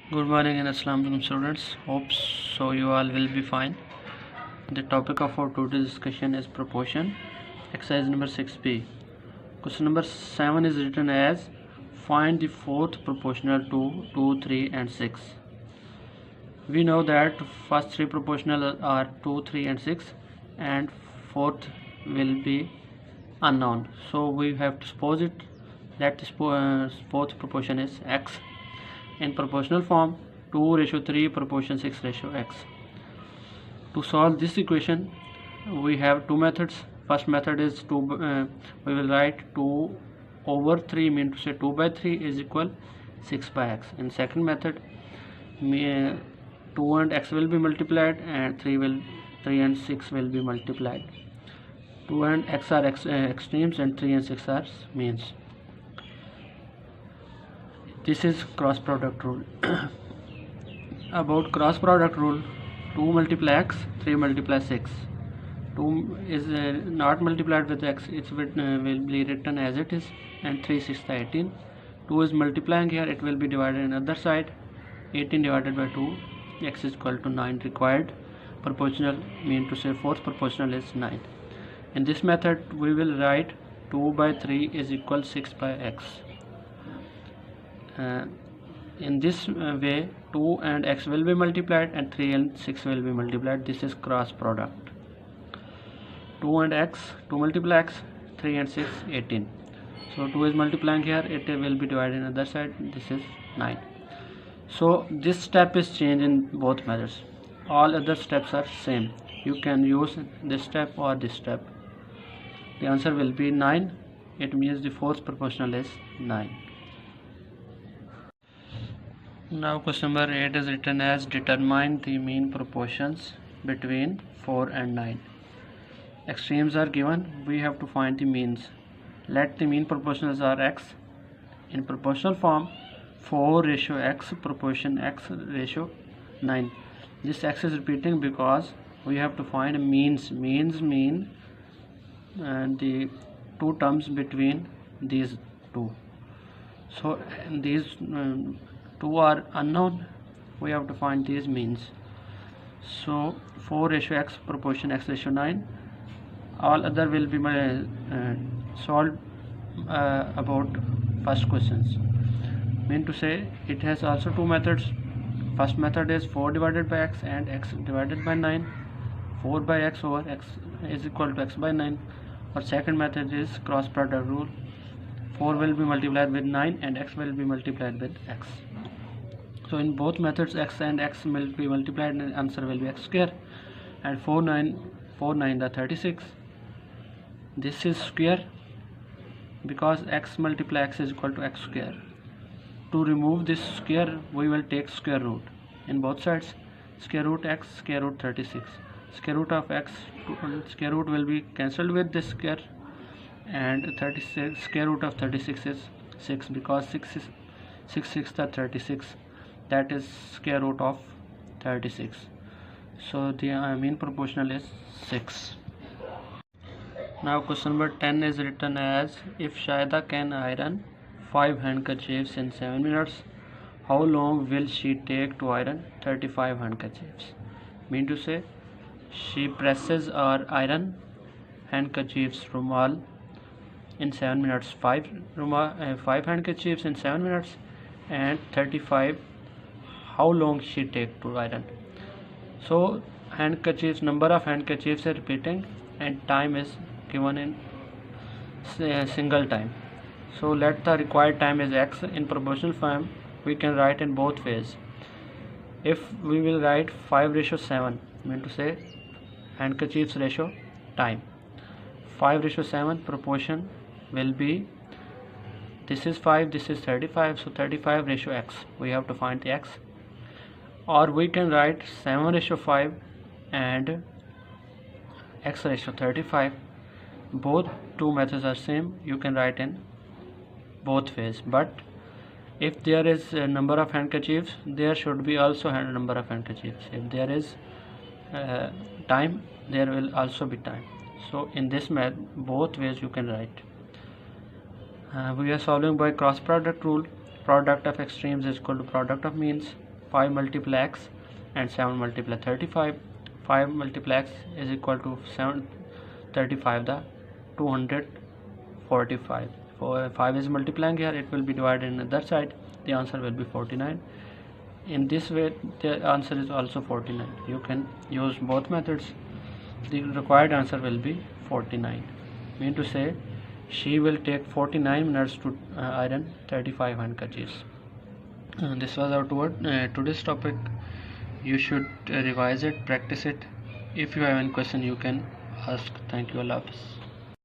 Good morning and Assalamu alaikum students. Hope so you all will be fine. The topic of our today's discussion is proportion. Exercise number 6b. Question number 7 is written as find the fourth proportional to 2, 3 and 6. We know that first three proportional are 2, 3 and 6 and fourth will be unknown. So we have to suppose it that this fourth proportion is x. In proportional form 2:3 proportion 6:x. To solve this equation we have two methods. First method is we will write 2/3 mean to say 2/3 is equal 6/x. In second method 2 and x will be multiplied and 3 and 6 will be multiplied. 2 and x are extremes and 3 and 6 are means. This is cross product rule. About cross product rule, 2 multiply x, 3 multiply 6. 2 is not multiplied with x, it will be written as it is, and 3 6 18. 2 is multiplying here, it will be divided on other side. 18 divided by 2, x is equal to 9 required. Proportional mean to say fourth proportional is 9. In this method we will write 2/3 is equal 6/x. In this way 2 and x will be multiplied and 3 and 6 will be multiplied. This is cross product. 2 and x, 2 multiply x, 3 and 6 18. So 2 is multiplying here, it will be divided on the other side. This is 9. So this step is changed in both methods. All other steps are same. You can use this step or this step. The answer will be 9. It means the fourth proportional is 9. Now question number 8 is written as determine the mean proportions between 4 and 9. Extremes are given, we have to find the means. Let the mean proportionals are x. In proportional form 4:x proportion x ratio 9. This x is repeating because we have to find means. Means mean the two terms between these two. So these two are unknown, we have to find these means. So 4:x proportion x ratio 9. All other will be solved about first questions. Mean to say it has also two methods. First method is 4 divided by x and x divided by 9. 4/x over x is equal to x by 9. Or second method is cross product rule. 4 will be multiplied with 9 and x will be multiplied with x. So in both methods x and x will be multiplied and answer will be x square. And 4 9 the 36. This is square because x multiply x is equal to x square. To remove this square we will take square root in both sides. Square root x, square root 36. Square root of x, square root will be cancelled with this square, and 36 square root of 36 is 6 because 6 is 6 the 36, that is square root of 36. So the mean proportional is 6. Now question number 10 is written as if Shaida can iron 5 handkerchiefs in 7 minutes, how long will she take to iron 35 handkerchiefs? Mean to say she presses or iron handkerchiefs rumal in 7 minutes. 5 handkerchiefs in 7 minutes and 35 how long she take to iron. So handkerchiefs, number of handkerchiefs are repeating and time is given in single time. So let the required time is x. In proportional form we can write in both ways. If we will write 5:7 mean to say handkerchiefs ratio time, 5:7 proportion will be, this is 5, this is 35, so 35:x. We have to find the x. Or we can write 7:5 and x:35. Both two methods are same, you can write in both ways. But if there is a number of handkerchiefs, there should be also a number of handkerchiefs. If there is time, there will also be time. So in this method both ways you can write. We are solving by cross product rule. Product of extremes is equal to product of means. 5 multiply x and 7 multiply 35. 5 multiply x is equal to 735, the 245. For 5 is multiplying here, it will be divided in the other side, the answer will be 49. In this way the answer is also 49. You can use both methods. The required answer will be 49. Mean to say, she will take 49 minutes to iron 35 handkerchiefs. This was our today's topic. You should revise it, practice it. If you have any question, you can ask. Thank you. Allah Hafiz.